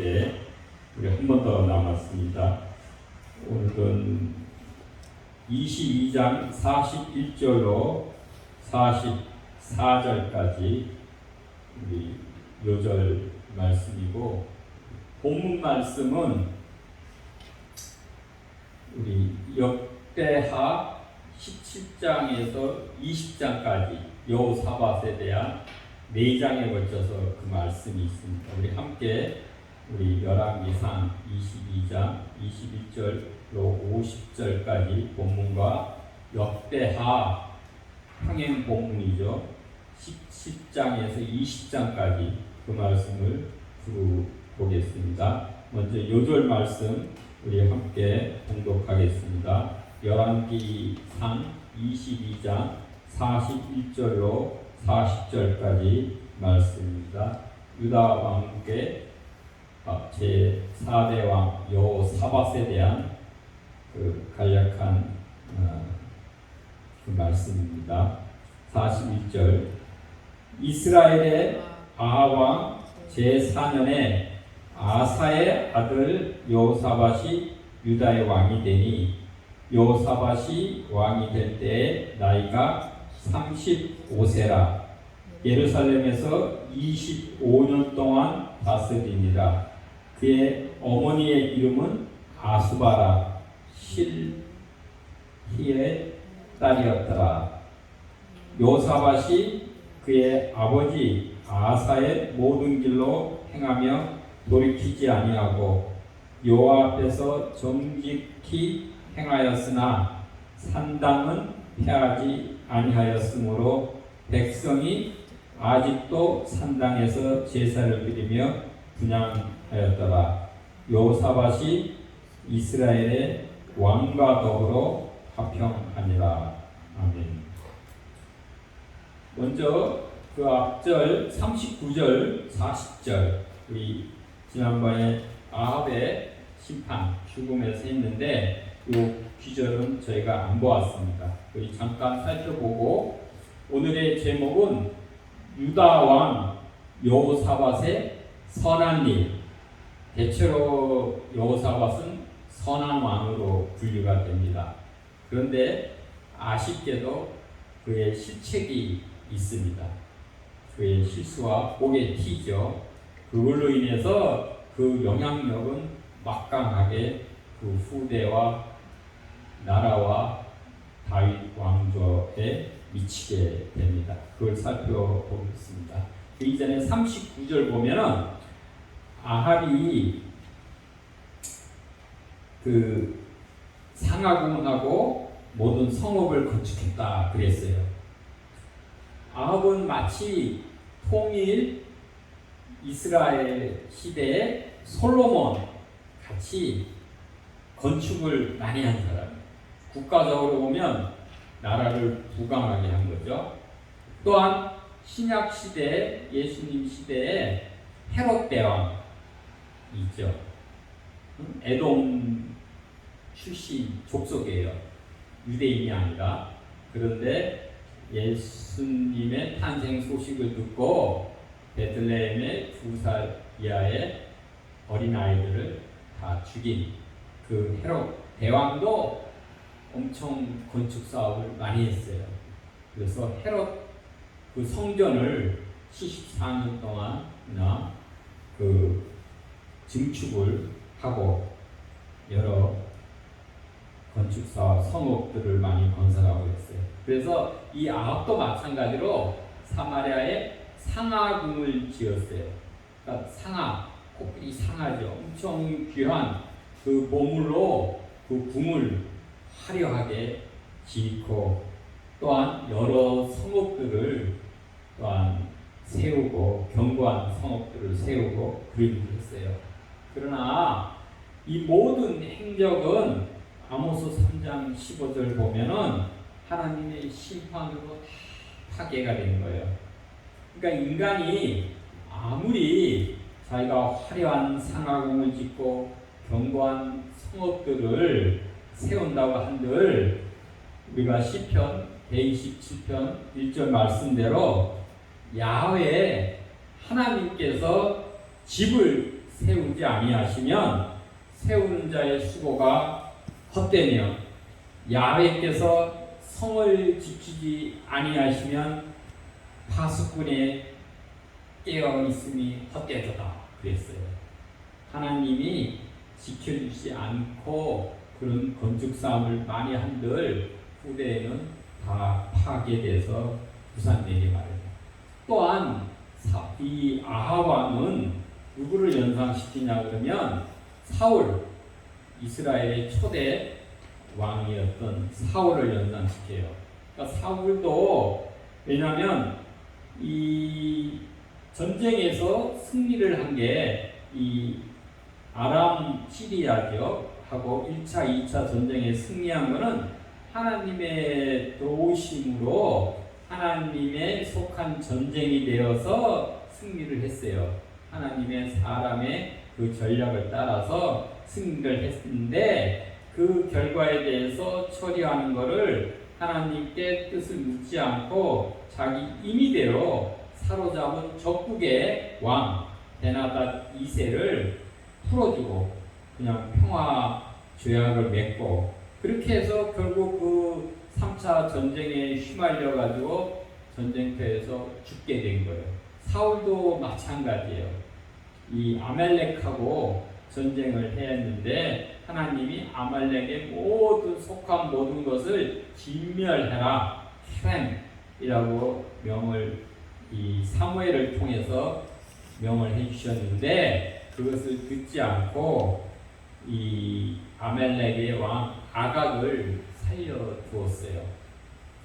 이제 우리 한 번 더 남았습니다. 오늘은 22장 41절로 44절까지 우리 요절 말씀이고, 본문 말씀은 우리 역대하 17장에서 20장까지 여호사밧에 대한 4장에 걸쳐서 그 말씀이 있습니다. 우리 함께 우리 열왕기상 22장 21절로 50절까지 본문과 역대하 평행 본문이죠. 10장에서 20장까지 그 말씀을 들어보겠습니다. 먼저 요절 말씀 우리 함께 봉독하겠습니다. 열왕기상 22장 41절로 40절까지 말씀입니다. 유다 왕국의 제4대 왕 여호사밧에 대한 그 간략한 그 말씀입니다. 41절. 이스라엘의 아하왕 제4년에 아사의 아들 여호사밧이 유다의 왕이 되니, 여호사밧이 왕이 될 때에 나이가 35세라 예루살렘에서 25년 동안 다스리니라. 그의 어머니의 이름은 아수바라 실히의 딸이었더라. 여호사밧이 그의 아버지 아사의 모든 길로 행하며 돌이키지 아니하고 여호와 앞에서 정직히 행하였으나 산당은 폐하지 아니하였으므로 백성이 아직도 산당에서 제사를 드리며 분향하였더라. 여호사밧이 이스라엘의 왕과 더불어 화평하니라. 아멘. 먼저 그 앞절 39절 40절 우리 지난번에 아합의 심판 죽음에서 했는데 이 귀절은 저희가 안 보았습니다. 우리 잠깐 살펴보고, 오늘의 제목은 유다 왕 여호사밧의 선한 일. 대체로 여호사밧은 선한 왕으로 분류가 됩니다. 그런데 아쉽게도 그의 실책이 있습니다. 그의 실수와 복의 티죠. 그걸로 인해서 그 영향력은 막강하게 그 후대와 나라와 다윗 왕조에 미치게 됩니다. 그걸 살펴보겠습니다. 그 이전에 39절 보면은 아합이 그 상하궁하고 모든 성읍을 건축했다 그랬어요. 아합은 마치 통일 이스라엘 시대의 솔로몬 같이 건축을 많이 한 사람. 국가적으로 보면 나라를 부강하게 한 거죠. 또한 신약 시대, 예수님 시대에 헤롯 대왕 있죠. 에돔 출신 족속이에요. 유대인이 아니라. 그런데 예수님의 탄생 소식을 듣고 베들레헴의 2살 이하의 어린아이들을 다 죽인 그 헤롯 대왕도 엄청 건축 사업을 많이 했어요. 그래서 헤롯 그 성전을 74년 동안이나 그 증축을 하고 여러 건축 사업 성읍들을 많이 건설하고 있어요. 그래서 이 아합도 마찬가지로 사마리아에 상하궁을 지었어요. 그러니까 상하, 코끼리 상하죠. 엄청 귀한 그 보물로 그 궁을 화려하게 짓고, 또한 여러 성읍들을 또한 세우고, 견고한 성읍들을 세우고 그러기도 했어요. 그러나 이 모든 행적은 아모스 3장 15절 보면은 하나님의 심판으로 다 파괴가 된 거예요. 그러니까 인간이 아무리 자기가 화려한 상하궁을 짓고 견고한 성읍들을 세운다고 한들, 우리가 시편 127편 1절 말씀대로 야훼 하나님께서 집을 세우지 아니하시면 세우는 자의 수고가 헛되며 야훼께서 성을 지키지 아니하시면 파수꾼의 깨어 있음이 헛되도다 그랬어요. 하나님이 지켜주지 않고 그런 건축 사업을 많이 한들 후대에는 다 파괴돼서 부산되게 말이에요. 또한 이 아합 왕은 누구를 연상시키냐 그러면 사울, 이스라엘의 초대 왕이었던 사울을 연상시켜요. 그러니까 사울도 왜냐하면 이 전쟁에서 승리를 한 게 이 아람 시리아죠 하고 1차, 2차 전쟁에 승리한 것은 하나님의 도우심으로 하나님의 속한 전쟁이 되어서 승리를 했어요. 하나님의 사람의 그 전략을 따라서 승리를 했는데 그 결과에 대해서 처리하는 것을 하나님께 뜻을 묻지 않고 자기 임의대로 사로잡은 적국의 왕 베나닷 2세를 풀어주고 그냥 평화 조약을 맺고 그렇게 해서 결국 그 3차 전쟁에 휘말려 가지고 전쟁터에서 죽게 된 거예요. 사울도 마찬가지예요. 이 아말렉하고 전쟁을 했는데 하나님이 아말렉의 모든 속한 모든 것을 진멸해라 헤렘이라고 명을 이 사무엘을 통해서 명을 해주셨는데 그것을 듣지 않고 이 아말렉의 왕 아각을 살려두었어요.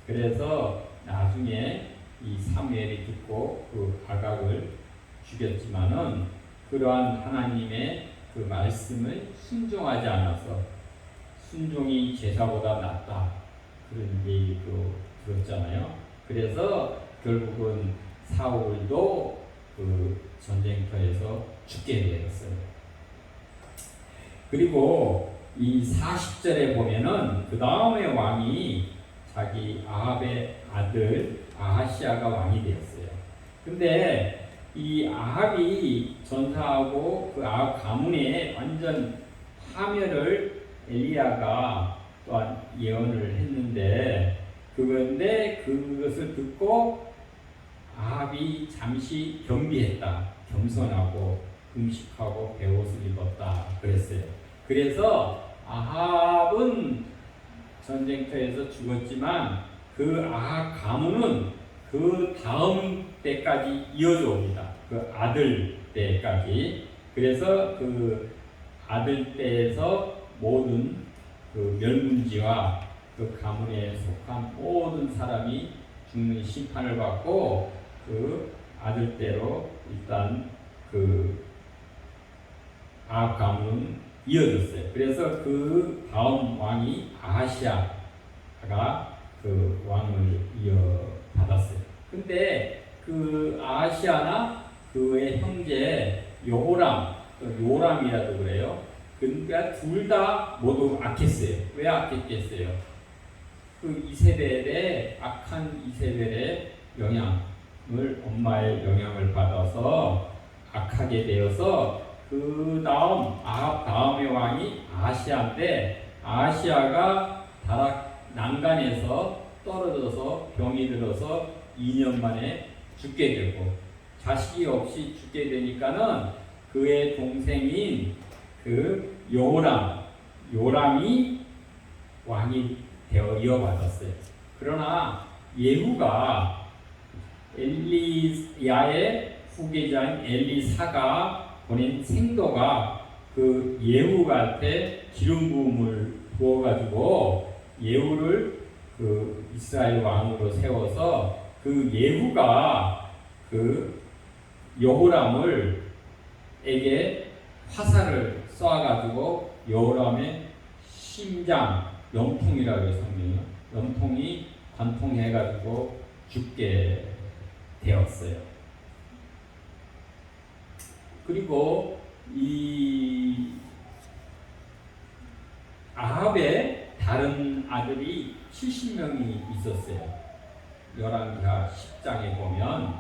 그래서 나중에 이 사무엘이 듣고 그 아각을 죽였지만은 그러한 하나님의 그 말씀을 순종하지 않아서 순종이 제사보다 낫다 그런 얘기도 들었잖아요. 그래서 결국은 사울도 그 전쟁터에서 죽게 되었어요. 그리고 이 40절에 보면은 그 다음에 왕이 자기 아합의 아들 아하시아가 왕이 되었어요. 근데 이 아합이 전사하고 그 아합 가문의 완전 파멸을 엘리야가 또한 예언을 했는데 그것을 듣고 아합이 잠시 겸비했다. 겸손하고 금식하고 베옷을 입었다 그랬어요. 그래서 아합은 전쟁터에서 죽었지만 그 아합 가문은 그 다음 때까지 이어져 옵니다. 그 아들 때까지. 그래서 그 아들 때에서 모든 그 멸문지와 그 가문에 속한 모든 사람이 죽는 심판을 받고 그 아들 때로 일단 그 아합 가문은 이어졌어요. 그래서 그 다음 왕이 아하시아가 그 왕을 이어받았어요. 근데 그 아하시아나 그의 형제 요람이라도 그래요. 그러니까 둘 다 모두 악했어요. 왜 악했겠어요? 그 이세벨의 악한 이세벨의 영향을 엄마의 영향을 받아서 악하게 되어서 그 다음 아합 다음의 왕이 아하시아인데 아하시아가 다락 난간에서 떨어져서 병이 들어서 2년 만에 죽게 되고 자식이 없이 죽게 되니까는 그의 동생인 그 요람이 왕이 되어 이어받았어요. 그러나 예후가 엘리야의 후계자인 엘리사가 보낸 생도가 그 예후한테 기름 부음을 부어가지고 예후를 그 이스라엘 왕으로 세워서 그 예후가 그 여호람에게 화살을 쏘아가지고 여호람의 심장 염통이라고 해서 염통이 관통해가지고 죽게 되었어요. 그리고 이 아합의 다른 아들이 70명이 있었어요. 열왕기하 10장에 보면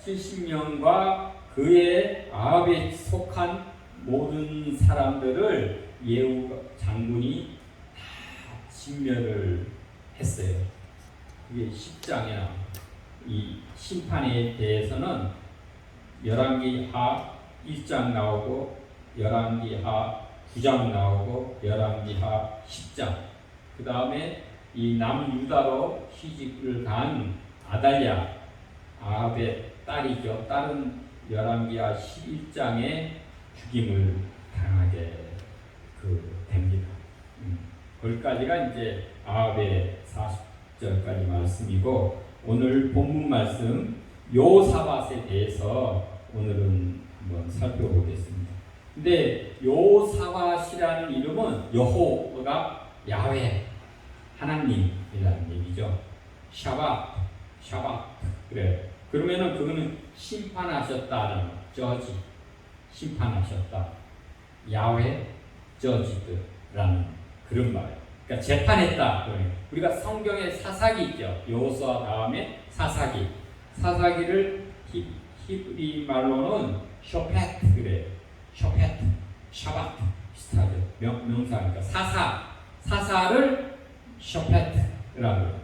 70명과 그의 아합에 속한 모든 사람들을 예후 장군이 다 진멸을 했어요. 그게 10장이나 이 심판에 대해서는 열왕기하 1장 나오고 열왕기하 9장 나오고 열왕기하 10장 그 다음에 이 남유다로 시집을 간 아달랴 아합의 딸이죠. 딸은 열왕기하 11장에 죽임을 당하게 됩니다. 거기까지가 이제 아합의 40절까지 말씀이고 오늘 본문 말씀 요사밧에 대해서 오늘은 한번 살펴보겠습니다. 근데 요사밧이라는 이름은 여호와가 야훼 하나님이라는 얘기죠. 샤밧 그래. 그러면은 그거는 심판하셨다는 저지 심판하셨다. 야훼 저지드라는 그런 말. 그러니까 재판했다. 우리가 성경에 사사기 있죠. 여호수아 다음에 사사기를 히브리 말로는 쇼페트 그래. 쇼페트, 샤밧 비슷하죠. 명사니까 사사를 쇼페트라고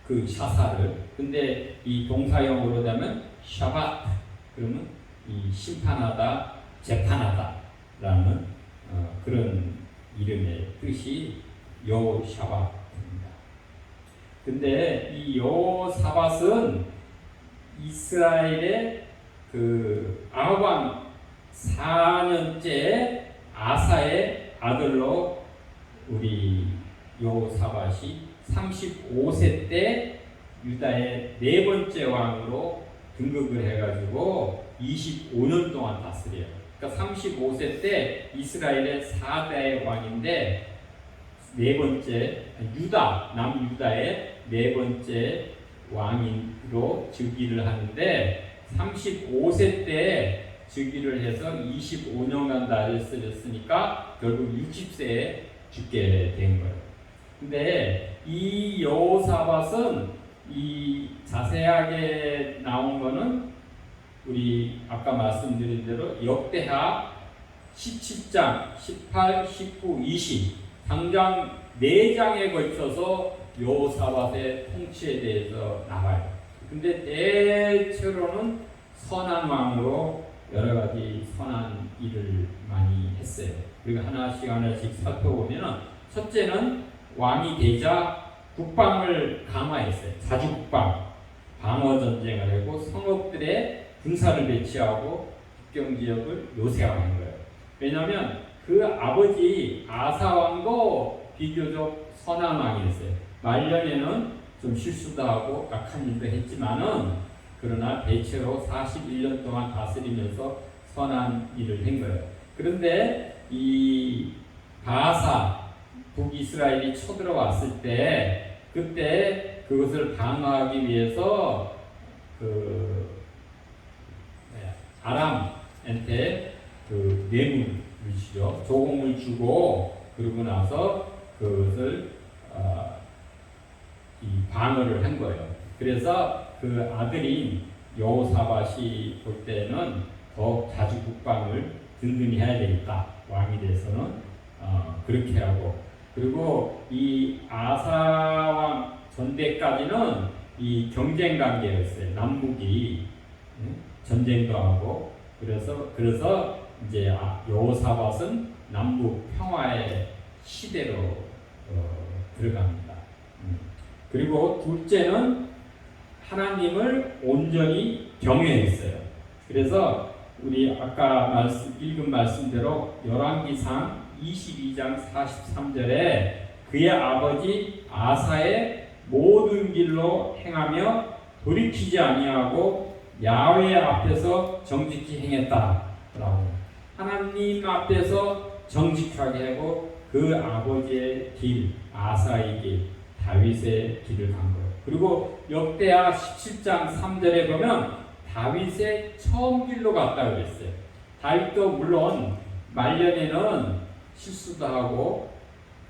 그 사사를. 근데 이 동사형으로 되면 샤밧 그러면 이 심판하다, 재판하다라는 그런 이름의 뜻이 여호샤밧입니다. 근데 이 여호사밧은 이스라엘의 그 아합 4년째 아사의 아들로 우리 여호사밧이 35세 때 유다의 네 번째 왕으로 등극을 해가지고 25년 동안 다스려요. 그러니까 35세 때 이스라엘의 4대 왕인데 네 번째 남유다의 네 번째 왕으로 즉위를 하는데 35세 때 즉위를 해서 25년간 다스렸으니까 결국 60세에 죽게 된 거예요. 근데 이 여호사밧은 이 자세하게 나온 거는 우리 아까 말씀드린 대로 역대하 17장, 18, 19, 20 당장 4장에 걸쳐서 여호사밧의 통치에 대해서 나와요. 근데 대체로는 선한 왕으로 여러 가지 선한 일을 많이 했어요. 우리가 하나씩 살펴보면 첫째는 왕이 되자 국방을 강화했어요. 자주국방, 방어 전쟁을 하고 성읍들에 군사를 배치하고 국경 지역을 요새화한 거예요. 왜냐하면 그 아버지 아사 왕도 비교적 선한 왕이었어요. 말년에는 좀 실수도 하고 악한 일도 했지만은 그러나 대체로 41년 동안 다스리면서 선한 일을 한 거예요. 그런데 이 바사 북이스라엘이 쳐들어왔을 때 그때 그것을 방어하기 위해서 아람한테 그 뇌물을 주죠. 조공을 주고 그러고 나서 그것을 이 방어를 한 거예요. 그래서 그 아들인 여호사밧이 볼 때는 더 자주 국방을 든든히 해야 되겠다. 왕이 돼서는 그렇게 하고 그리고 이 아사왕 전대까지는 이 경쟁 관계였어요. 남북이 전쟁도 하고 그래서 이제 여호사밧은 남북 평화의 시대로 들어갑니다. 그리고 둘째는 하나님을 온전히 경외했어요. 그래서 우리 아까 읽은 말씀대로 열왕기상 22장 43절에 그의 아버지 아사의 모든 길로 행하며 돌이키지 아니하고 야훼 앞에서 정직히 행했다라고 하나님 앞에서 정직하게 하고 그 아버지의 길 아사의 길 다윗의 길을 간 거예요. 그리고 역대하 17장 3절에 보면 다윗의 처음 길로 갔다고 그랬어요. 다윗도 물론 말년에는 실수도 하고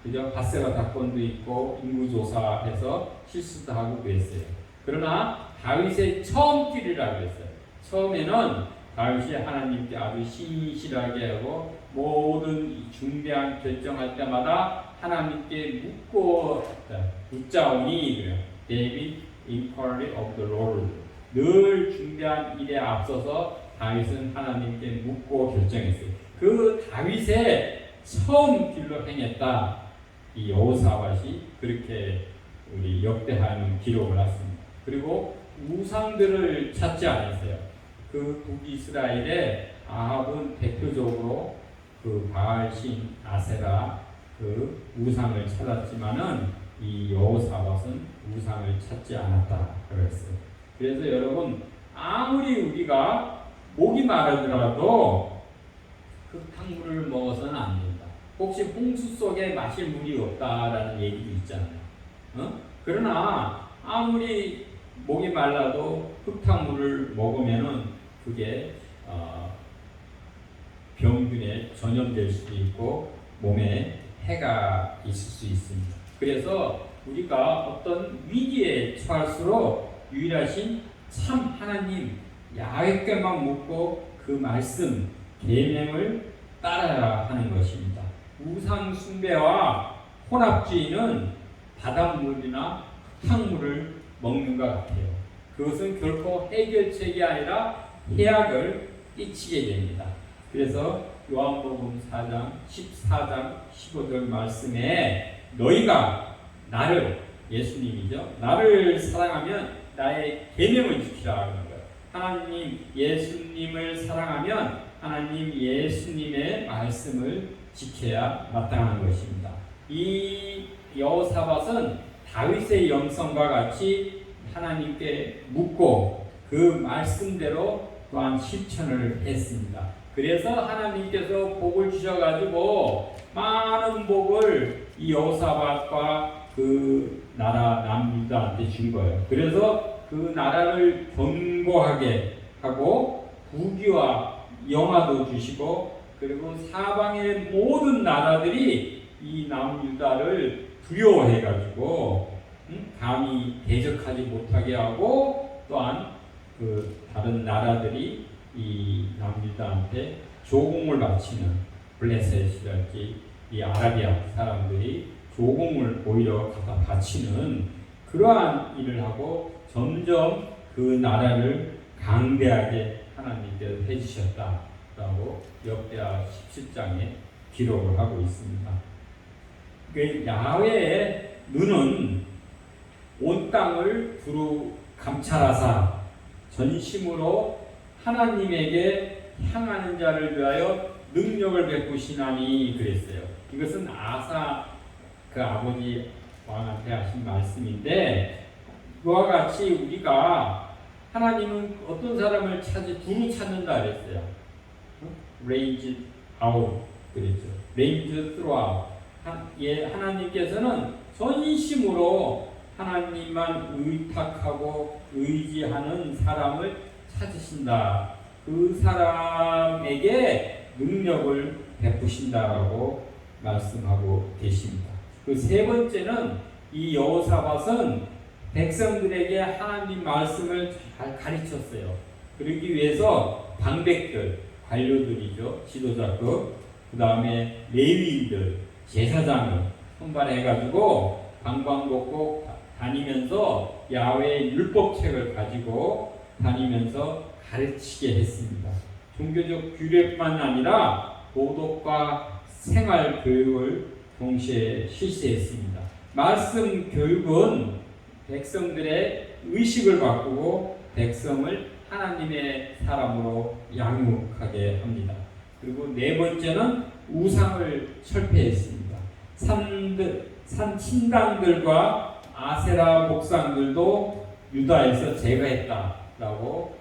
그죠? 바세바 사건도 있고 인구조사해서 실수도 하고 그랬어요. 그러나 다윗의 처음 길이라고 했어요. 처음에는 다윗이 하나님께 아주 신실하게 하고 모든 중대한 결정할 때마다 하나님께 묻자오니 그래요. David inquired of the Lord. 늘 중대한 일에 앞서서 다윗은 하나님께 묻고 결정했어요. 그 다윗의 처음 길로 행했다. 이 여호사밧이 그렇게 우리 역대하는 기록을 했습니다. 그리고 우상들을 찾지 않았어요. 그 북이스라엘의 아합은 대표적으로 그 바알신 아세라 그 우상을 찾았지만은 이 여호사밧은 우상을 찾지 않았다 그랬어요. 그래서 여러분 아무리 우리가 목이 마르더라도 흙탕물을 먹어서는 안 된다. 혹시 홍수 속에 마실 물이 없다라는 얘기도 있잖아요. 그러나 아무리 목이 말라도 흙탕물을 먹으면은 그게 병균에 전염될 수도 있고 몸에 해가 있을 수 있습니다. 그래서 우리가 어떤 위기에 처할수록 유일하신 참 하나님 야훼께만 묻고 그 말씀 계명을 따라야 하는 것입니다. 우상 숭배와 혼합주의는 바닷물이나 흙탕물을 먹는 것 같아요. 그것은 결코 해결책이 아니라 해악을 끼치게 됩니다. 그래서 요한복음 4장 14장 15절 말씀에 너희가 나를 예수님이죠. 나를 사랑하면 나의 계명을 지키라 하는 거예요. 하나님 예수님을 사랑하면 하나님 예수님의 말씀을 지켜야 마땅한 것입니다. 이 여호사밧은 다윗의 영성과 같이 하나님께 묻고 그 말씀대로 또한 실천을 했습니다. 그래서 하나님께서 복을 주셔가지고 많은 복을 이 여호사밧과 그 나라 남유다한테 준 거예요. 그래서 그 나라를 견고하게 하고 부귀와 영화도 주시고 그리고 사방의 모든 나라들이 이 남유다를 두려워해가지고 감히 대적하지 못하게 하고 또한 그 다른 나라들이 이 남유다한테 조공을 바치는 블레셋이랄지 이 아라비아 사람들이 조공을 오히려 갖다 바치는 그러한 일을 하고 점점 그 나라를 강대하게 하나님께서 해주셨다라고 역대하 17장에 기록을 하고 있습니다. 그 야훼의 눈은 온 땅을 두루 감찰하사 전심으로 하나님에게 향하는 자를 위하여 능력을 베푸시나니 그랬어요. 이것은 아사 그 아버지 왕한테 하신 말씀인데 그와 같이 우리가 하나님은 어떤 사람을 두루 찾는다 그랬어요. Raise out 그랬죠. Raise throughout. 하나님께서는 전심으로 하나님만 의탁하고 의지하는 사람을 찾으신다. 그 사람에게 능력을 베푸신다라고 말씀하고 계십니다. 그 세 번째는 이 여호사밧은 백성들에게 하나님 말씀을 잘 가르쳤어요. 그러기 위해서 방백들, 관료들이죠. 지도자급, 그 다음에 레위인들, 제사장을 선발해가지고 방방곡곡 다니면서 야훼의 율법책을 가지고 다니면서 가르치게 했습니다. 종교적 규례뿐만 아니라 도덕과 생활 교육을 동시에 실시했습니다. 말씀 교육은 백성들의 의식을 바꾸고 백성을 하나님의 사람으로 양육하게 합니다. 그리고 네 번째는 우상을 철폐했습니다. 산 신당들과 아세라 목상들도 유다에서 제거했다라고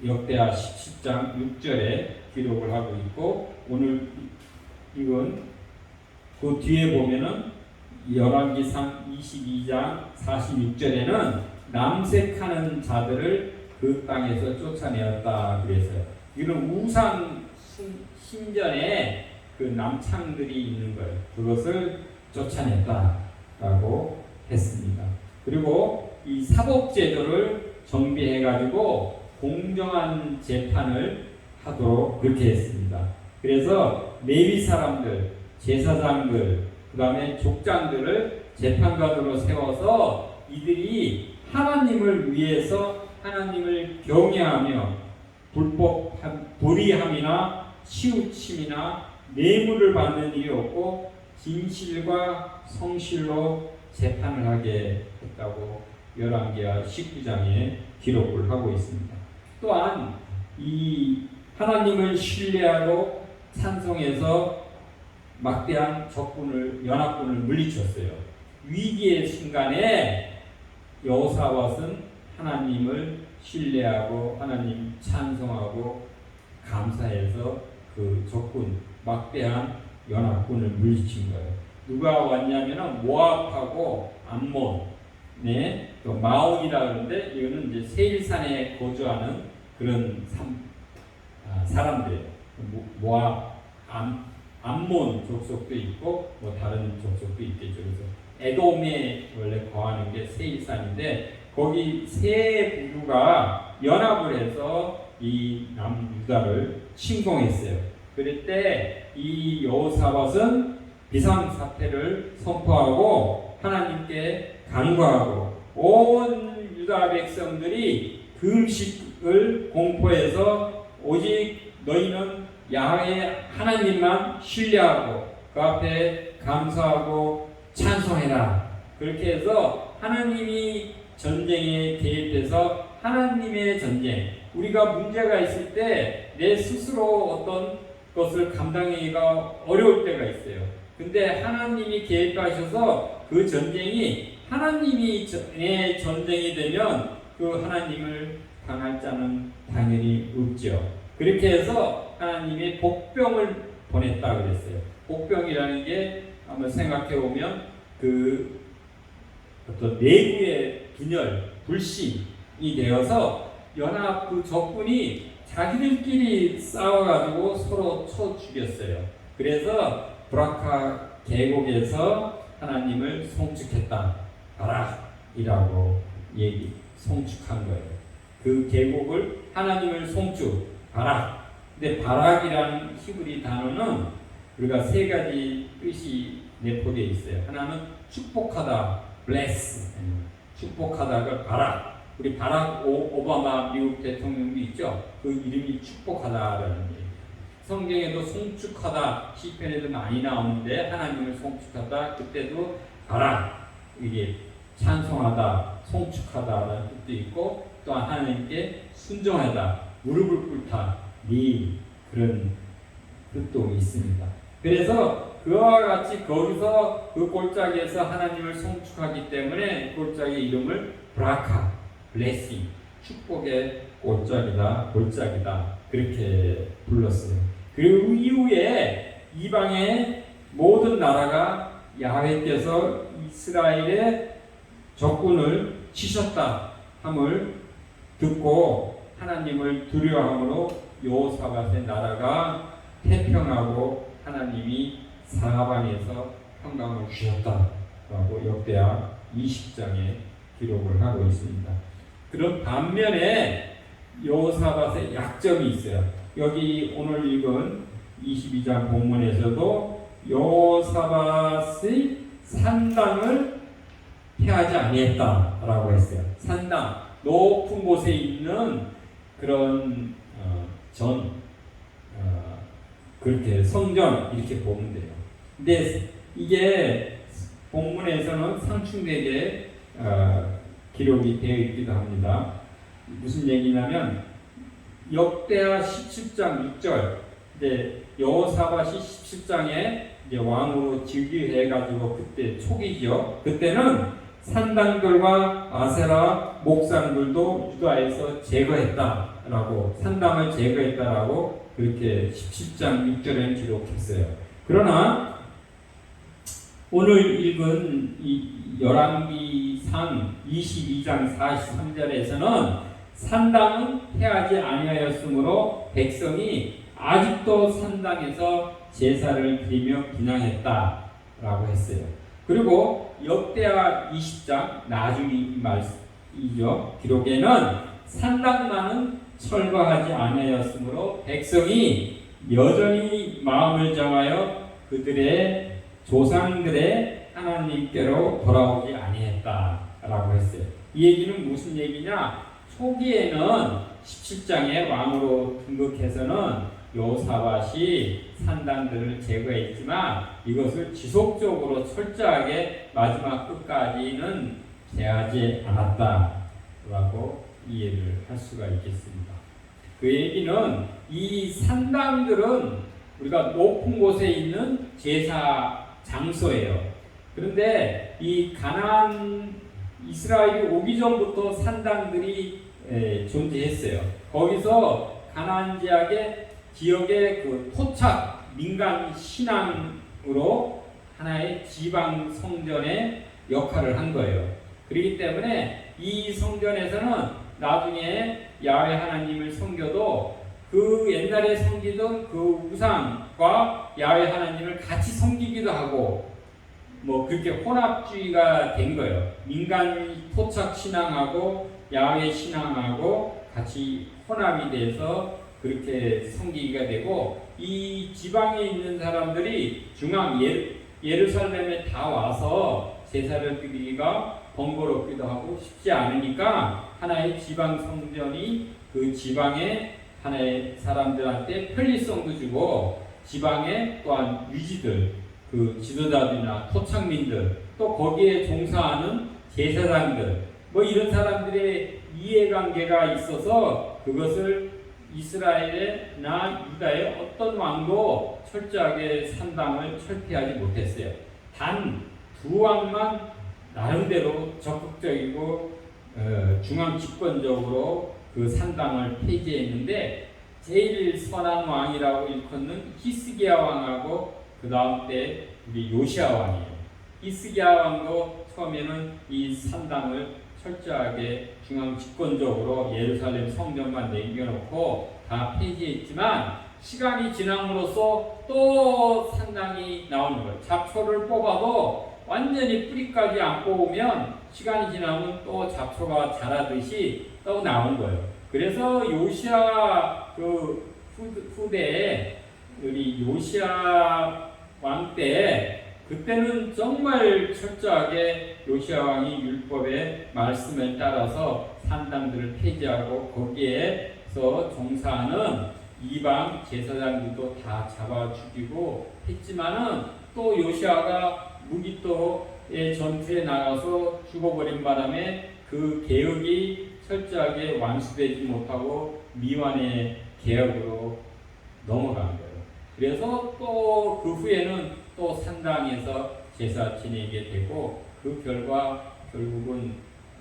역대하 17장 6절에 기록을 하고 있고 오늘 이건 그 뒤에 보면은 열왕기상 22장 46절에는 남색하는 자들을 그 땅에서 쫓아내었다 그랬어요. 이런 우상 신전에 그 남창들이 있는 거예요. 그것을 쫓아냈다라고 했습니다. 그리고 이 사법제도를 정비해가지고 공정한 재판을 하도록 그렇게 했습니다. 그래서 레위 사람들, 제사장들, 그 다음에 족장들을 재판관으로 세워서 이들이 하나님을 위해서 하나님을 경외하며 불의함이나 치우침이나 뇌물을 받는 일이 없고 진실과 성실로 재판을 하게 했다고 열왕기하 19장에 기록을 하고 있습니다. 또한 이 하나님을 신뢰하고 찬송해서 막대한 적군을 연합군을 물리쳤어요. 위기의 순간에 여호사밧은 하나님을 신뢰하고 하나님 찬송하고 감사해서 그 적군 막대한 연합군을 물리친 거예요. 누가 왔냐면은 모압하고 암몬, 네, 또 마온이라 그러는데 이거는 이제 세일산에 거주하는 그런 사람들이에요. 모압, 암몬 족속도 있고 뭐 다른 족속도 있겠죠. 그래서 에돔에 원래 거하는 게 세일산인데 거기 세 부류가 연합을 해서 이 남유다를 침공했어요. 그럴 때 이 여호사밧은 비상사태를 선포하고 하나님께 간구하고 온 유다 백성들이 금식을 공포해서 오직 너희는 야훼 하나님만 신뢰하고 그 앞에 감사하고 찬송해라. 그렇게 해서 하나님이 전쟁에 개입해서 하나님의 전쟁, 우리가 문제가 있을 때 내 스스로 어떤 것을 감당하기가 어려울 때가 있어요. 근데 하나님이 개입하셔서 그 전쟁이 하나님이 의 전쟁이 되면 그 하나님을 당할 자는 당연히 없죠. 그렇게 해서 하나님이 복병을 보냈다 그랬어요. 복병이라는 게 한번 생각해 보면 그 어떤 내부의 분열, 불신이 되어서 연합 그 적군이 자기들끼리 싸워가지고 서로 쳐 죽였어요. 그래서 브라카 계곡에서 하나님을 송축했다. 바락이라고 송축한 거예요. 그 계곡을 하나님을 송축, 바락. 근데 바락이라는 히브리 단어는 우리가 세 가지 뜻이 내포되어 있어요. 하나는 축복하다, bless. 축복하다가 바락. 우리 바락 오바마 미국 대통령도 있죠. 그 이름이 축복하다라는 얘기예요. 성경에도 송축하다 시편에도 많이 나오는데 하나님을 송축하다 그때도 바락 이게 찬송하다 송축하다라는 뜻도 있고 또 하나님께 순종하다 무릎을 꿇다 그런 뜻도 있습니다. 그래서 그와 같이 거기서 그 골짜기에서 하나님을 송축하기 때문에 골짜기 이름을 브라카 블레싱 축복의 골짜기다 그렇게 불렀어요. 그리고 이후에 이방의 모든 나라가 야훼께서 이스라엘의 적군을 치셨다 함을 듣고 하나님을 두려워함으로 여호사밧의 나라가 태평하고 하나님이 사방에서 평강을 주셨다라고 역대하 20장에 기록을 하고 있습니다. 그런 반면에 여호사밧의 약점이 있어요. 여기 오늘 읽은 22장 본문에서도 여호사밧의 산당을 폐하지 아니했다라고 했어요. 산당, 높은 곳에 있는 그런 그렇게 성전 이렇게 보면 돼요. 근데 이게 본문에서는 상충되게 기록이 되어 있기도 합니다. 무슨 얘기냐면 역대하 17장 6절 이제 여호사밧이 17장에 이제 왕으로 즉위해 가지고 그때 초기죠. 그때는 산당들과 아세라 목상들도 유다에서 제거했다라고 산당을 제거했다라고 그렇게 17장 6절에 기록했어요. 그러나 오늘 읽은 이 열왕기상 22장 43절에서는 산당은 폐하지 아니하였으므로 백성이 아직도 산당에서 제사를 드리며 분향했다라고 했어요. 그리고 역대하 20장 나중의 말씀이죠. 기록에는 산당만은 철거하지 아니하였으므로 백성이 여전히 마음을 정하여 그들의 조상들의 하나님께로 돌아오지 아니했다라고 했어요. 이 얘기는 무슨 얘기냐? 초기에는 17장에 왕으로 등극해서는 여호사밧이 산당들을 제거했지만 이것을 지속적으로 철저하게 마지막 끝까지는 제하지 않았다라고 이해를 할 수가 있겠습니다. 그 얘기는 이 산당들은 우리가 높은 곳에 있는 제사 장소예요. 그런데 이 가나안 이스라엘이 오기 전부터 산당들이 존재했어요. 거기서 가나안 지역의 그 토착 민간 신앙으로 하나의 지방 성전의 역할을 한 거예요. 그렇기 때문에 이 성전에서는 나중에 야훼 하나님을 섬겨도 그 옛날에 섬기던 그 우상과 야훼 하나님을 같이 섬기기도 하고 뭐 그렇게 혼합주의가 된 거예요. 민간 토착 신앙하고 야훼 신앙하고 같이 혼합이 돼서 그렇게 섬기기가 되고 이 지방에 있는 사람들이 중앙 예루살렘에 다 와서 제사를 드리기가 번거롭기도 하고 쉽지 않으니까 하나의 지방 성전이 그 지방의 하나의 사람들한테 편리성도 주고 지방의 또한 유지들 그 지도자들이나 토착민들 또 거기에 종사하는 제사장들 뭐 이런 사람들의 이해관계가 있어서 그것을 이스라엘이나 유다의 어떤 왕도 철저하게 산당을 철폐하지 못했어요. 단 두 왕만 나름대로 적극적이고 중앙 집권적으로 그 산당을 폐지했는데 제일 선한 왕이라고 일컫는 히스기야 왕하고 그 다음 때 우리 요시야 왕이에요. 히스기야 왕도 처음에는 이 산당을 철저하게 중앙 집권적으로 예루살렘 성전만 남겨놓고 다 폐지했지만 시간이 지남으로써 또 산당이 나오는 거예요. 잡초를 뽑아도 완전히 뿌리까지 안 뽑으면 시간이 지나면 또 잡초가 자라듯이 또 나온 거예요. 그래서 요시야 그 후대에 우리 요시야 왕 때 그때는 정말 철저하게 요시야 왕이 율법의 말씀에 따라서 산당들을 폐지하고 거기에서 종사하는 이방 제사장들도 다 잡아 죽이고 했지만은 또 요시야가 무기토의 전투에 나가서 죽어버린 바람에 그 개혁이 철저하게 완수되지 못하고 미완의 개혁으로 넘어간 거예요. 그래서 또 그 후에는 또 산당에서 제사 지내게 되고 그 결과 결국은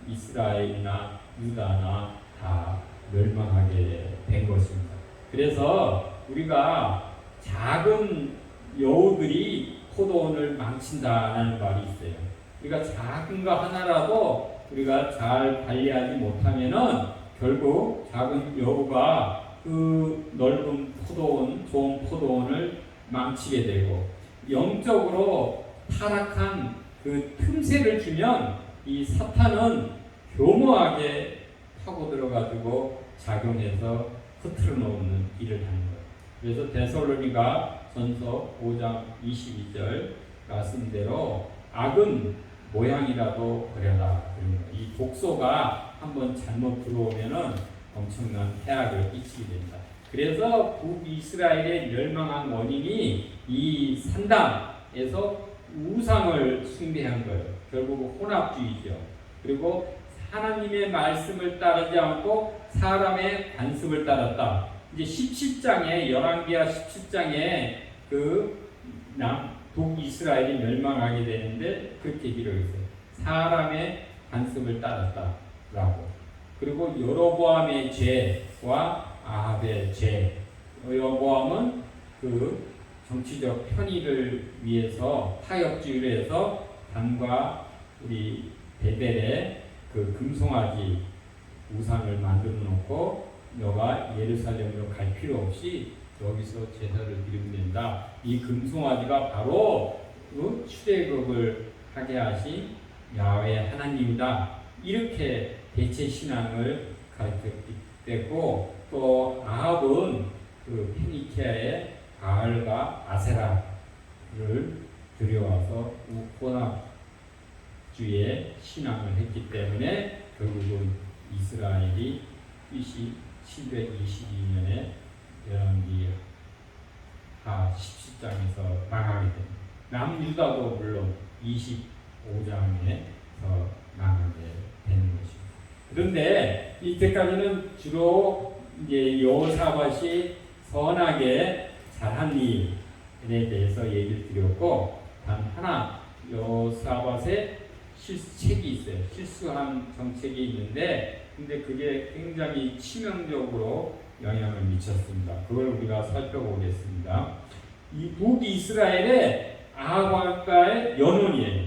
이스라엘이나 유다나 다 멸망하게 된 것입니다. 그래서 우리가 작은 여우들이 포도원을 망친다라는 말이 있어요. 우리가 작은 거 하나라도 우리가 잘 관리하지 못하면은 결국 작은 여우가 그 넓은 포도원, 좋은 포도원을 망치게 되고 영적으로 타락한 그 틈새를 주면 이 사탄은 교묘하게 파고 들어가지고 작용해서 흐트러 놓는 일을 하는 거예요. 그래서 데살로니가 전서 5장 22절 말씀대로 악은 모양이라도 버려라. 이 독소가 한번 잘못 들어오면은 엄청난 해악을 끼치게 됩니다. 그래서 북이스라엘의 멸망한 원인이 이 산당에서 우상을 숭배한 거예요. 결국 혼합주의죠. 그리고 하나님의 말씀을 따르지 않고 사람의 관습을 따랐다. 이제 17장에 열왕기하 17장에 그 북이스라엘이 멸망하게 되는데 그렇게 기록했어요. 사람의 관습을 따랐다라고. 그리고 여로보암의 죄와 아합의 죄. 여로보암은 그 정치적 편의를 위해서 타협주의를 해서 단과 우리 베델에 그 금송아지 우상을 만들어 놓고 너가 예루살렘으로 갈 필요 없이 여기서 제사를 드리면 된다. 이 금송아지가 바로 그 출애굽을 하게 하신 야훼 하나님이다. 이렇게 대체 신앙을 가르쳤기 때문에 또 아합은 그 페니키아의 바알과 아세라를 들여와서 혼합주의 신앙을 했기 때문에 결국은 이스라엘이 BC 722년에 열왕기 하 17장에서 망하게 됩니다. 남유다도 물론 25장에서 망하게 되는 것입니다. 그런데 이때까지는 주로 이제 여호사밧이 선하게 잘한 일에 대해서 얘기를 드렸고, 단 하나 여호사밧의 실책이 있어요. 실수한 정책이 있는데, 근데 그게 굉장히 치명적으로 영향을 미쳤습니다. 그걸 우리가 살펴보겠습니다. 이 북이스라엘의 아합과의 연혼이에요.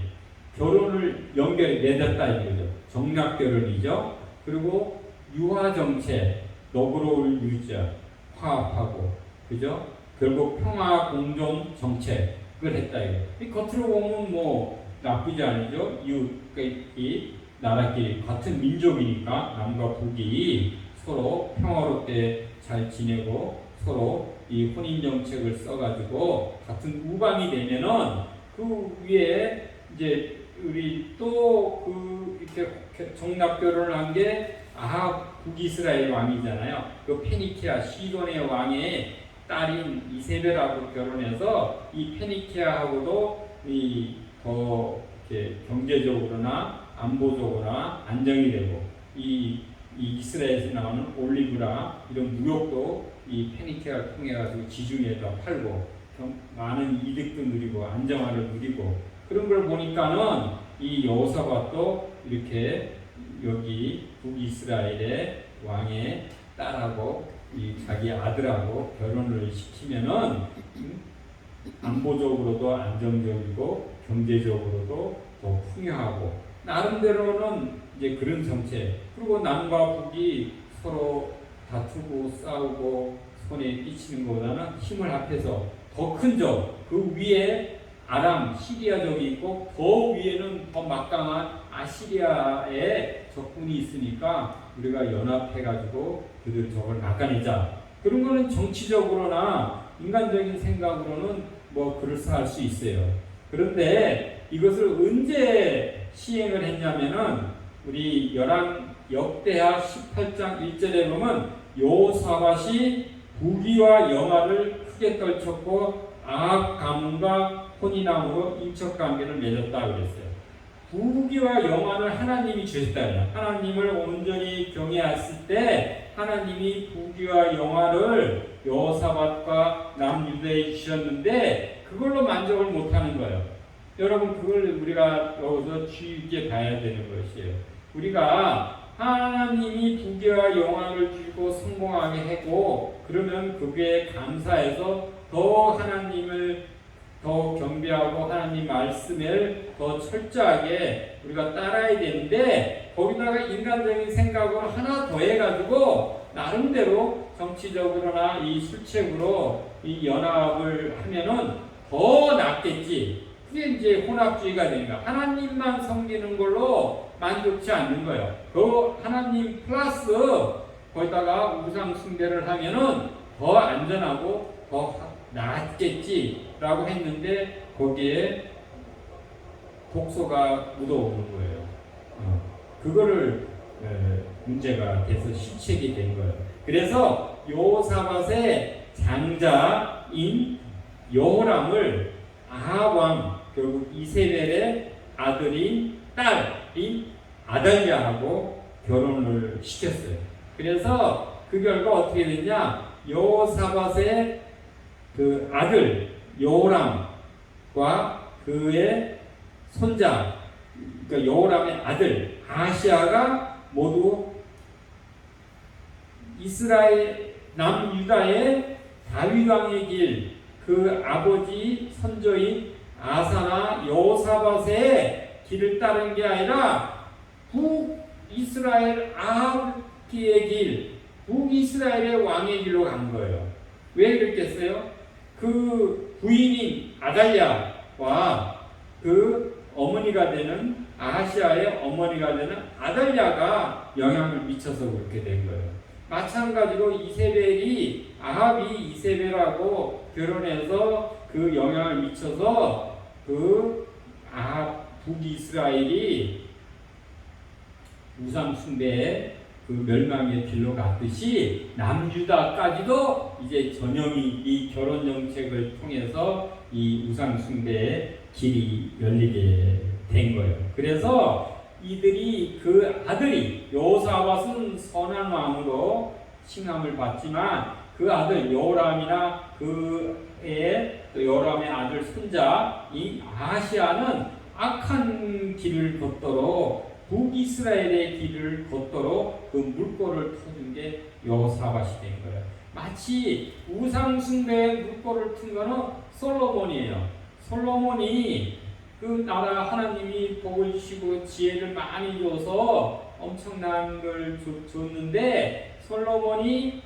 결혼을 연결 맺었다 이거죠. 정략 결혼이죠. 그리고 유화 정책, 너그러울 유자, 화합하고, 그죠? 결국 평화 공존 정책을 했다 이거. 이 겉으로 보면 뭐 나쁘지 않죠. 이웃이 나라끼리 같은 민족이니까 남과 북이 서로 평화롭게 잘 지내고 서로 이 혼인 정책을 써가지고 같은 우방이 되면은 그 위에 이제 우리 또 그 이렇게 정략 결혼을 한 게 아합 북이스라엘 왕이잖아요. 그 페니키아 시돈의 왕의 딸인 이세벨하고 결혼해서 이 페니키아하고도 이 더 이렇게 경제적으로나 안보적으로나 안정이 되고 이 이스라엘에서 나오는 올리브라 이런 무역도 이 페니키아를 통해 가지고 지중해에다 팔고 많은 이득도 누리고 안정화를 누리고 그런 걸 보니까는 이 여호사밧도 이렇게 여기 북이스라엘의 왕의 딸하고 이 자기 아들하고 결혼을 시키면은 안보적으로도 안정적이고 경제적으로도 더 풍요하고 나름대로는 이제 그런 정책. 그리고 남과 북이 서로 다투고 싸우고 손에 끼치는 것보다는 힘을 합해서 더 큰 적, 그 위에 아람, 시리아족이 있고 더 위에는 더 막강한 아시리아의 적군이 있으니까 우리가 연합해가지고 그들 적을 막아내자. 그런 거는 정치적으로나 인간적인 생각으로는 뭐 그럴싸할 수 있어요. 그런데 이것을 언제 시행을 했냐면은 우리 역대하 18장 1절에 보면 여호사밧이 북이와 영화를 크게 떨쳤고 아합 가문과 혼인함으로 인척 관계를 맺었다 그랬어요. 북이와 영화를 하나님이 주셨다. 하나님을 온전히 경외했을 때 하나님이 북이와 영화를 여호사밧과 남유다에 주셨는데 그걸로 만족을 못하는 거예요. 여러분 그걸 우리가 여기서 주의 있게 봐야 되는 것이에요. 우리가 하나님이 북이와 영화를 주고 성공하게 하고 그러면 그게 감사해서 더 하나님을 더 경배하고 하나님 말씀을 더 철저하게 우리가 따라야 되는데 거기다가 인간적인 생각을 하나 더 해가지고 나름대로 정치적으로나 이 술책으로 이 연합을 하면은 더 낫겠지. 그게 이제 혼합주의가 되니까 하나님만 섬기는 걸로 만족치 않는 거예요. 그 하나님 플러스 거기다가 우상 숭배를 하면은 더 안전하고 더 낫겠지라고 했는데 거기에 독소가 묻어오는 거예요. 그거를 문제가 돼서 실책이 된 거예요. 그래서 여호사밧의 장자인 여호람을 아합 왕 결국 이세벨의 아들인 딸인 아달랴하고 결혼을 시켰어요. 그래서 그 결과 어떻게 됐냐? 여호사밧의 그 아들 여호람과 그의 손자, 그러니까 여호람의 아들 아하시아가 모두 이스라엘 남유다의 다윗 왕의 길, 그 아버지 선조인 아사나 여호사밧의 길을 따른 게 아니라 북이스라엘 아합의 길, 북이스라엘의 왕의 길로 간 거예요. 왜 그랬겠어요? 그 부인인 아달랴와 그 어머니가 되는 아하시아의 어머니가 되는 아달랴가 영향을 미쳐서 그렇게 된 거예요. 마찬가지로 이세벨이 아합이 이세벨하고 결혼해서 그 영향을 미쳐서 그 아합 북이스라엘이 우상 숭배의 그 멸망의 길로 갔듯이 남유다까지도 이제 전형이 이 결혼 정책을 통해서 이 우상 숭배의 길이 열리게 된 거예요. 그래서 이들이 그 아들이 여호사밧은 선한 왕으로 칭함을 받지만 그 아들 여호람이나 그의 또 여호람의 아들 손자 이 아하시아는 악한 길을 걷도록 북이스라엘의 길을 걷도록 그 물꼬를 터준 게 여호사밧이 된 거예요. 마치 우상 숭배의 물꼬를 튼 거는 솔로몬이에요. 솔로몬이 그 나라 하나님이 복을 주시고 지혜를 많이 줘서 엄청난 걸 줬는데 솔로몬이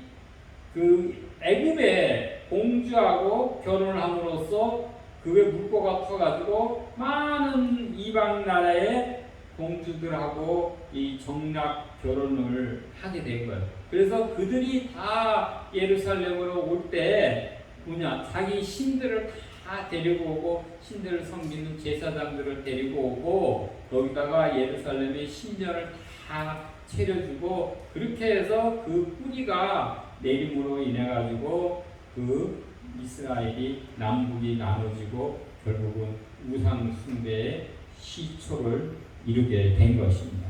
그 애굽의 공주하고 결혼을 함으로써 그게 물꼬가 터가지고 많은 이방 나라의 공주들하고 이 정략 결혼을 하게 된 거예요. 그래서 그들이 다 예루살렘으로 올 때 뭐냐 자기 신들을 다 데리고 오고 신들을 섬기는 제사장들을 데리고 오고 거기다가 예루살렘의 신전을 다 차려주고 그렇게 해서 그 뿌리가 내림으로 인해 가지고 그 이스라엘이 남북이 나눠지고 결국은 우상 숭배의 시초를 이루게 된 것입니다.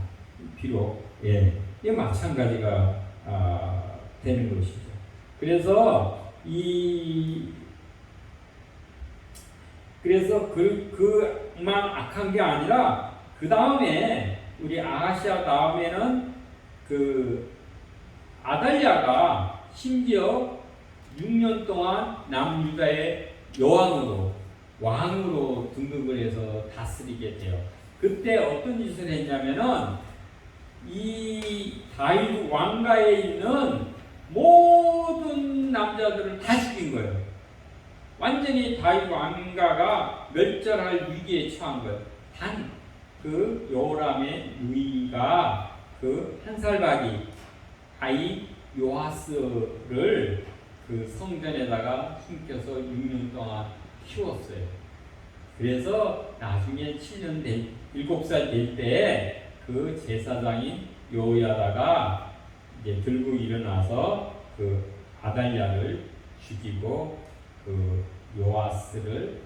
비록 이 마찬가지가 되는 것이죠. 그래서 그만 악한 게 아니라 그 다음에 우리 아하시아 다음에는 그 아달랴가 심지어 6년 동안 남유다의 왕으로 등극을 해서 다스리게 돼요. 그때 어떤 짓을 했냐면은 이 다윗 왕가에 있는 모든 남자들을 다 죽인 거예요. 완전히 다윗 왕가가 멸절할 위기에 처한 거예요. 단 그 여호람의 누이가 그 한 살박이 아이 요아스를 그 성전에다가 숨겨서 6년 동안 키웠어요. 그래서 나중에 7살 될 때 그 제사장인 요야다가 이제 들고 일어나서 그 아달랴를 죽이고 그 요아스를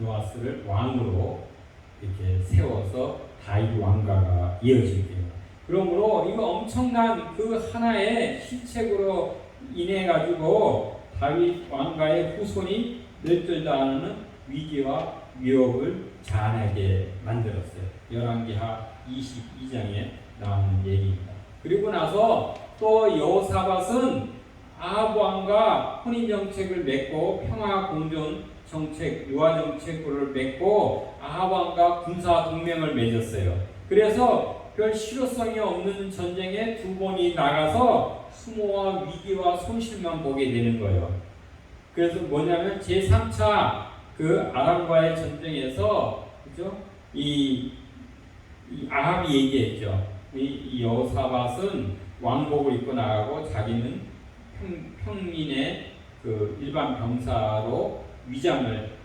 요아스를 왕으로 이렇게 세워서 다윗 왕가가 이어지게요. 그러므로 이거 엄청난 그 하나의 실책으로 인해 가지고 다윗 왕가의 후손이 멸절당하는 위기와 위협을 자아내게 만들었어요. 열왕기하 22장에 나오는 얘기입니다. 그리고 나서 또 여호사밧은 아합 왕과 혼인 정책을 맺고 평화 공존 정책, 유화 정책을 맺고 아합 왕과 군사 동맹을 맺었어요. 그래서 별 실효성이 없는 전쟁에 두 번이 나가서 수모와 위기와 손실만 보게 되는 거예요. 그래서 뭐냐면 제3차 그 아람과의 전쟁에서 그죠? 이 아합이 얘기했죠. 이 여호사밧은 왕복을 입고 나가고 자기는 평민의 그 일반 병사로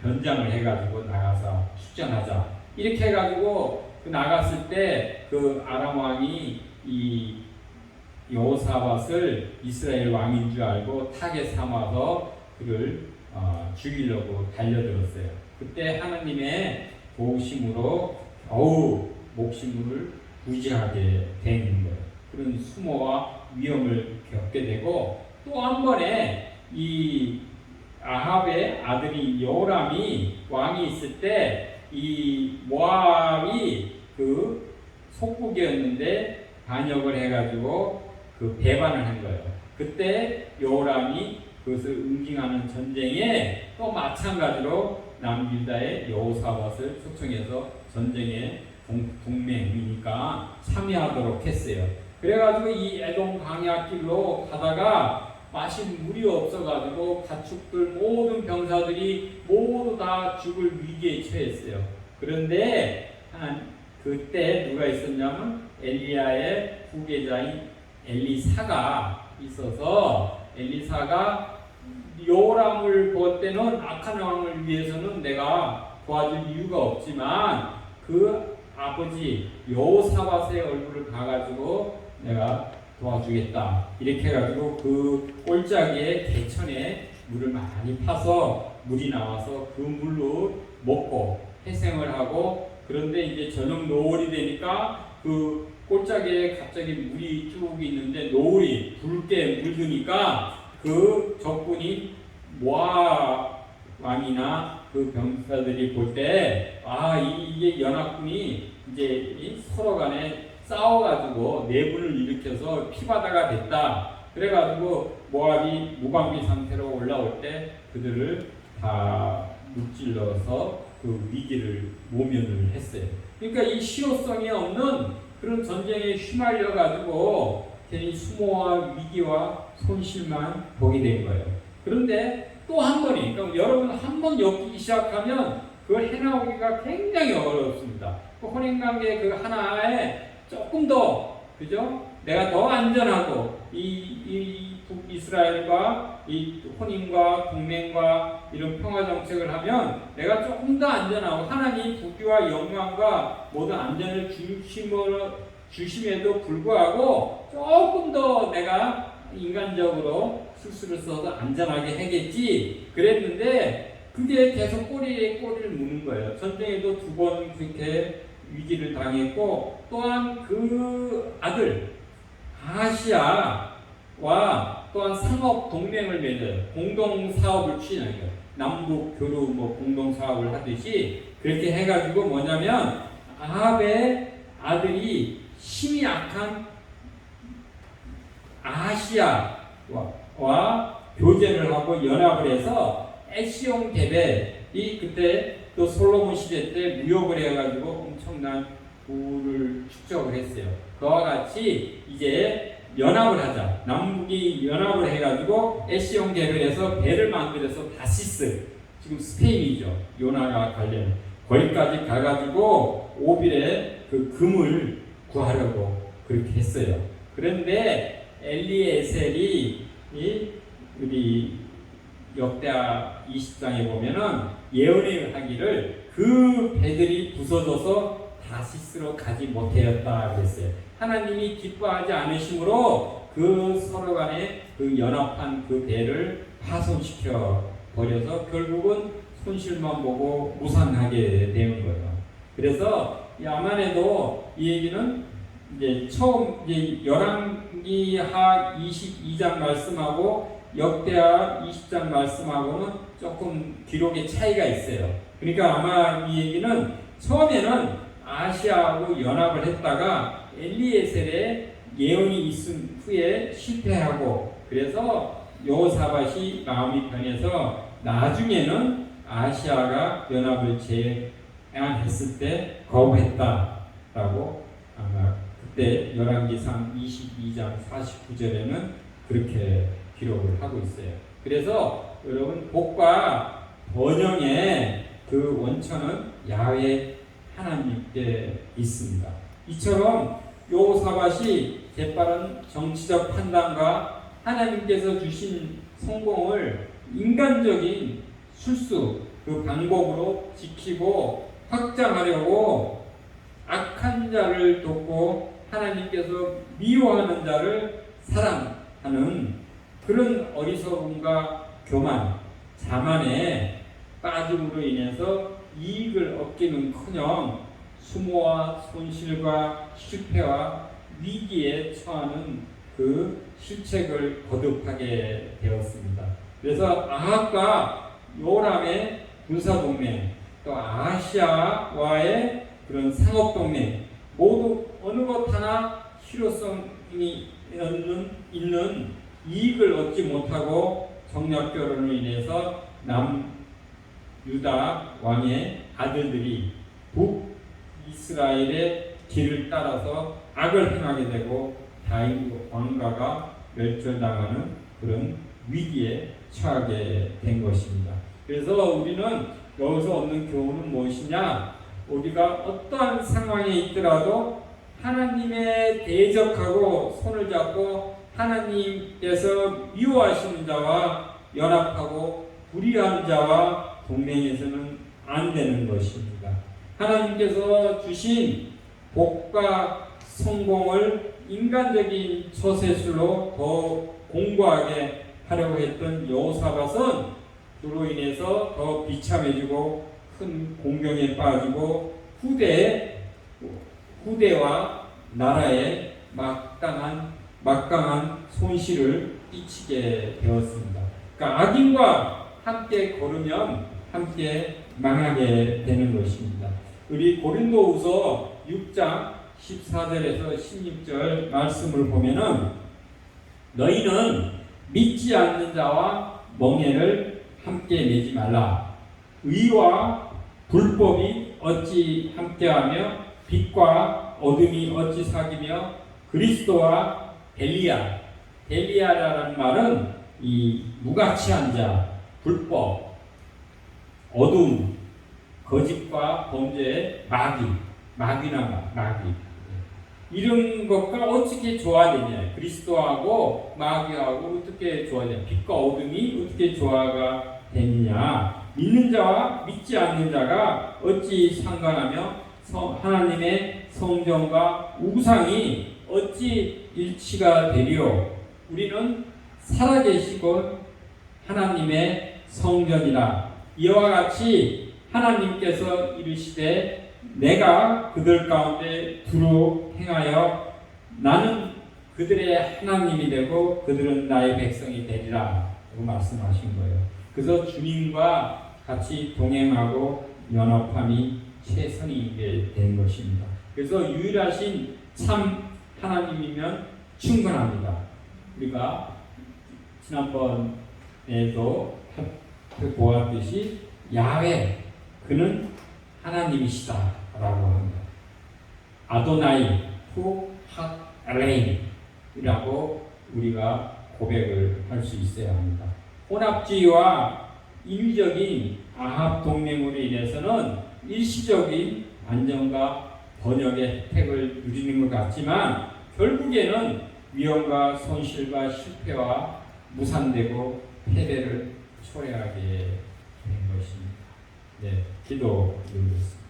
변장을 해가지고 나가서 출전하자. 이렇게 해가지고 그 나갔을 때 그 아람 왕이 이 여호사밧을 이스라엘 왕인 줄 알고 타겟 삼아서 그를 죽이려고 달려들었어요. 그때 하나님의 도우심으로 겨우 목숨을 구제하게 된 거예요. 그런 수모와 위험을 겪게 되고 또 한 번에 이 아합의 아들이 여호람이 왕이 있을 때 이 모압이 그 속국이었는데 반역을 해가지고 그 배반을 한 거예요. 그때 여호람이 그것을 응징하는 전쟁에 또 마찬가지로 남유다의 여호사밧을 초청해서 전쟁에 동맹이니까 참여하도록 했어요. 그래가지고 이 에돔 광야길로 가다가 마실 물이 없어가지고 가축들 모든 병사들이 모두 다 죽을 위기에 처했어요. 그런데 그때 누가 있었냐면 엘리야의 후계자인 엘리사가 있어서 엘리사가 요람을 볼 때는 악한 왕을 위해서는 내가 도와줄 이유가 없지만 그 아버지 여호사밧의 얼굴을 봐가지고 내가 도와주겠다 이렇게 해가지고 그 꼴짜기에 개천에 물을 많이 파서 물이 나와서 그 물로 먹고 회생을 하고 그런데 이제 저녁 노을이 되니까 그 꼴짜기에 갑자기 물이 쭉 있는데 노을이 붉게 물드니까 그 적군이 모압 왕이나 그 병사들이 볼 때 이게 연합군이 이제 서로 간에 싸워가지고 내분을 일으켜서 피바다가 됐다. 그래가지고 모압이 무방비 상태로 올라올 때 그들을 다 무찔러서 그 위기를 모면을 했어요. 그러니까 이 실효성이 없는 그런 전쟁에 휘말려가지고 괜히 수모와 위기와 손실만 보게 된 거예요. 그런데 또 한 번이, 그러니까 여러분 한 번 엮이기 시작하면 그걸 해나오기가 굉장히 어렵습니다. 그 혼인관계 그 하나에 조금 더, 그죠? 내가 더 안전하고, 이 북이스라엘과 이 혼인과 동맹과 이런 평화 정책을 하면 내가 조금 더 안전하고 하나님 부귀와 영광과 모든 안전을 주심에도 불구하고 조금 더 내가 인간적으로 수술을 써서 안전하게 하겠지 그랬는데 그게 계속 꼬리에 꼬리를 무는 거예요. 전쟁에도 2번 그렇게 위기를 당했고 또한 그 아들 아시아와 또한 상업 동맹을 맺어요. 공동 사업을 추진해요. 남북 교류 뭐 공동 사업을 하듯이 그렇게 해가지고 뭐냐면 아합의 아들이 힘이 약한 아시아와 교제를 하고 연합을 해서 에시온 게벨이 그때 또 솔로몬 시대 때 무역을 해가지고 엄청난 부를 축적을 했어요. 그와 같이 이제 연합을 하자. 남북이 연합을 해가지고 에시온 게벨에서 배를 만들어서 다시스, 지금 스페인이죠. 요나가 관련 거기까지 가가지고 오빌의 그 금을 구하려고 그렇게 했어요. 그런데 엘리에셀이 우리 역대하 20장에 보면은 예언을 하기를 그 배들이 부서져서 다시스로 가지 못하였다 그랬어요. 하나님이 기뻐하지 않으심으로 그 서로 간에 그 연합한 그 배를 파손시켜 버려서 결국은 손실만 보고 무산하게 되는 거예요. 그래서 야만에도 이 얘기는 이제 처음 이제 열왕기하 22장 말씀하고 역대하 20장 말씀하고는 조금 기록의 차이가 있어요. 그러니까 아마 이 얘기는 처음에는 아시아하고 연합을 했다가 엘리에셀의 예언이 있은 후에 실패하고 그래서 여호사밧이 마음이 변해서 나중에는 아시아가 연합을 제안했을 때 거부했다라고 아마 그때 열왕기상 22장 49절에는 그렇게 기록을 하고 있어요. 그래서 여러분 복과 번영의 그 원천은 야훼 하나님께 있습니다. 이처럼 여호사밧이 재빠른 정치적 판단과 하나님께서 주신 성공을 인간적인 술수 그 방법으로 지키고 확장하려고 악한 자를 돕고 하나님께서 미워하는 자를 사랑하는 그런 어리석음과 교만, 자만에 빠짐으로 인해서 이익을 얻기는커녕 수모와 손실과 실패와 위기에 처하는 그 실책을 거듭하게 되었습니다. 그래서 아합과 요람의 군사동맹, 또 아시아와의 그런 상업동맹 모두 어느 것 하나 실효성이 있는 이익을 얻지 못하고 정략결혼으로 인해서 남유다 왕의 아들들이 북이스라엘의 길을 따라서 악을 행하게 되고 다윗 왕가가 멸절당하는 그런 위기에 처하게 된 것입니다. 그래서 우리는 여기서 얻는 교훈은 무엇이냐? 우리가 어떠한 상황에 있더라도 하나님의 대적하고 손을 잡고 하나님께서 미워하시는 자와 연합하고 불의한 자와 동맹해서는 안 되는 것입니다. 하나님께서 주신 복과 성공을 인간적인 처세술로 더 공고하게 하려고 했던 여호사밧은 그로 인해서 더 비참해지고 큰 공경에 빠지고 후대와 나라에 막강한 손실을 끼치게 되었습니다. 그러니까 악인과 함께 걸으면 함께 망하게 되는 것입니다. 우리 고린도후서 6장 14절에서 16절 말씀을 보면은 너희는 믿지 않는 자와 멍에를 함께 내지 말라. 의와 불법이 어찌 함께하며 빛과 어둠이 어찌 사귀며 그리스도와 벨리아라는 말은 이 무가치한 자, 불법, 어둠, 거짓과 범죄의 마귀 이런 것과 어떻게 조화되냐? 그리스도하고 마귀하고 어떻게 조화되냐? 빛과 어둠이 어떻게 조화가 되느냐? 믿는 자와 믿지 않는 자가 어찌 상관하며 하나님의 성전과 우상이 어찌 일치가 되리요? 우리는 살아계시고 하나님의 성전이라. 이와 같이 하나님께서 이르시되 내가 그들 가운데 두루 행하여 나는 그들의 하나님이 되고 그들은 나의 백성이 되리라 라고 말씀하신 거예요. 그래서 주님과 같이 동행하고 연합함이 최선이게 된 것입니다. 그래서 유일하신 참 하나님이면 충분합니다. 우리가 지난번에도 보았듯이 야훼 그는 하나님이시다 라고 합니다. 아도나이 후 핫 엘레인이라고 우리가 고백을 할 수 있어야 합니다. 혼합주의와 인위적인 아합 동맹으로 인해서는 일시적인 안정과 번영의 혜택을 누리는 것 같지만 결국에는 위험과 손실과 실패와 무산되고 패배를 초래하게 된 것입니다. 네, 기도드리겠습니다.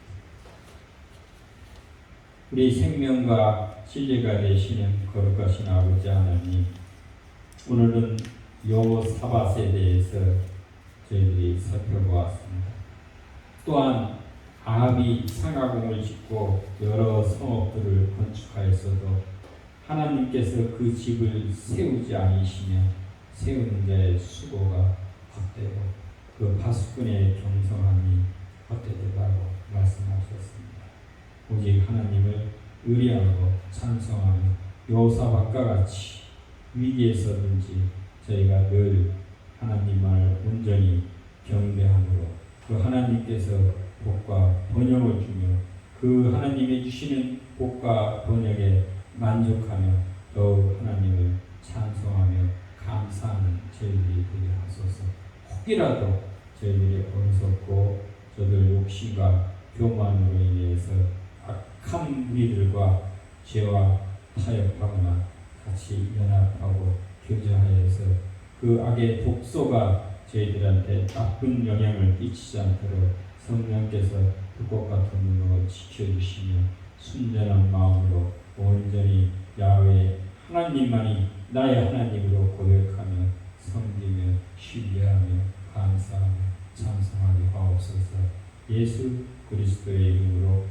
우리 생명과 진리가 되시는 거룩하신 아버지 하나님, 오늘은 여호사밧에 대해서 저희들이 살펴보았습니다. 또한 아합이 상하궁을 짓고 여러 성읍들을 건축하였어도 하나님께서 그 집을 세우지 않으시며 세우는 자의 수고가 헛되고 그 파수꾼의 경성함이 헛되다고 말씀하셨습니다. 오직 하나님을 의뢰하고 찬송하며 여호사밧과 같이 위기에서든지 저희가 늘 하나님만을 온전히 경배함으로 그 하나님께서 복과 번영을 주며 그 하나님이 주시는 복과 번영에 만족하며 더욱 하나님을 찬송하며 감사하는 저희들이 되게 하소서. 혹이라도 저희들이 어리석고 저들 욕심과 교만으로 인해서 악한 무리들과 죄와 타협하거나 같이 연합하고 교제하여서 그 악의 독소가 저희들한테 나쁜 영향을 끼치지 않도록 성령께서 불꽃 같은 눈으로 지켜주시며 순전한 마음으로 온전히 야훼 하나님만이 나의 하나님으로 고백하며 섬기며 신뢰하며 감사하며 찬송하게 하옵소서. 예수 그리스도의 이름으로